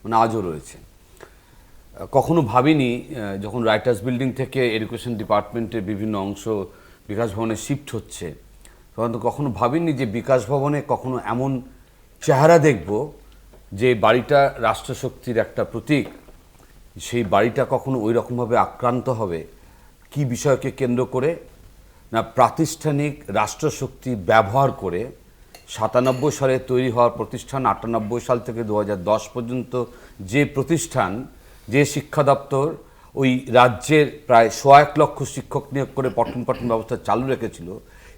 মানে আজও রয়েছে। কখনো ভাবিনি যখন রাইটার্স বিল্ডিং থেকে এডুকেশন ডিপার্টমেন্টের বিভিন্ন অংশ বিকাশ ভবনে শিফট হচ্ছে, তখন তো কখনো ভাবিনি যে বিকাশ ভবনে কখনো এমন চেহারা দেখব যে বাড়িটা রাষ্ট্রশক্তির একটা প্রতীক, সেই বাড়িটা কখনো ওই রকমভাবে আক্রান্ত হবে। কি বিষয়কে কেন্দ্র করে? না, প্রাতিষ্ঠানিক রাষ্ট্রশক্তি ব্যবহার করে 97 সালে তৈরি হওয়ার প্রতিষ্ঠান, 98 সাল থেকে 2010 পর্যন্ত যে প্রতিষ্ঠান, যে শিক্ষা দপ্তর ওই রাজ্যের প্রায় 1.1 লক্ষ শিক্ষক নিয়োগ করে পঠন পাঠন ব্যবস্থা চালু রেখেছিল,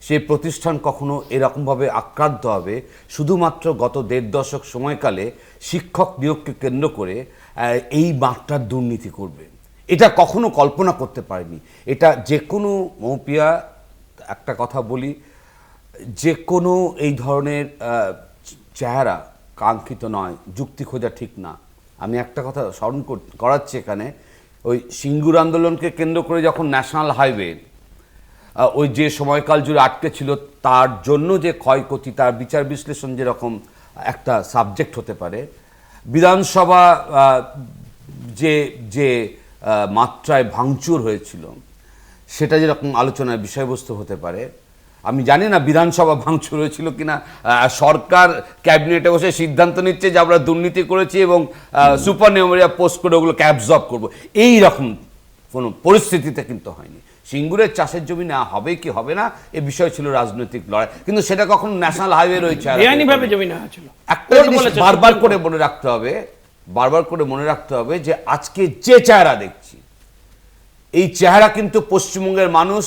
সেই প্রতিষ্ঠান কখনো এরকমভাবে আক্রান্ত হবে শুধুমাত্র গত 1.5 দশক সময়কালে শিক্ষক নিয়োগকে কেন্দ্র করে এই মাত্রার দুর্নীতি করবে, এটা কখনো কল্পনা করতে পারেনি। এটা যে কোনো মৌপিয়া, একটা কথা বলি, যে কোনো এই ধরনের চেহারা কাঙ্ক্ষিত নয়, যুক্তি খোঁজা ঠিক না। আমি একটা কথা স্মরণ করাচ্ছি এখানে, ওই সিঙ্গুর আন্দোলনকে কেন্দ্র করে যখন ন্যাশনাল হাইওয়ে ওই যে সময়কাল জুড়ে আটকে ছিল, তার জন্য যে ক্ষয়ক্ষতি, তার বিচার বিশ্লেষণ যেরকম একটা সাবজেক্ট হতে পারে, বিধানসভা যে যে মাত্রায় ভাঙচুর হয়েছিল সেটা যেরকম আলোচনার বিষয়বস্তু হতে পারে। আমি জানি না বিধানসভা ভাঙচুর হয়েছিল কিনা, সরকার ক্যাবিনেটে বসে সিদ্ধান্ত নিচ্ছে যে আমরা দুর্নীতি করেছি এবং সুপার নিউমেরিয়া পোস্ট করে ওগুলোকে অ্যাবজর্ব করবো, এই রকম কোনো পরিস্থিতিতে কিন্তু হয়নি। সিঙ্গুরের চাষের জমি না হবে কি হবে না এ বিষয় ছিল রাজনৈতিক লড়াই, কিন্তু সেটা কখনো ন্যাশনাল হাইওয়ে রয়েছে একটা জিনিস বারবার করে মনে রাখতে হবে, বারবার করে মনে রাখতে হবে যে আজকে যে চেহারা দেখছি, এই চেহারা কিন্তু পশ্চিমবঙ্গের মানুষ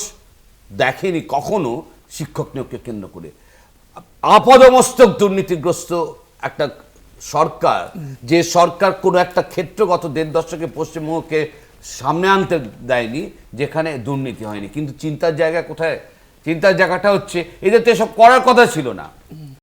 দেখেনি কখনো। শিক্ষক নিয়োগকে কেন্দ্র করে আপাদমস্তক দুর্নীতিগ্রস্ত একটা সরকার, যে সরকার কোনো একটা ক্ষেত্রগত 1.5 দশকে পশ্চিমবঙ্গকে সামনে আনতে দেয়নি যেখানে দুর্নীতি হয়নি। কিন্তু চিন্তার জায়গা কোথায়? চিন্তার জায়গাটা হচ্ছে এদের তো এসব করার কথা ছিল না।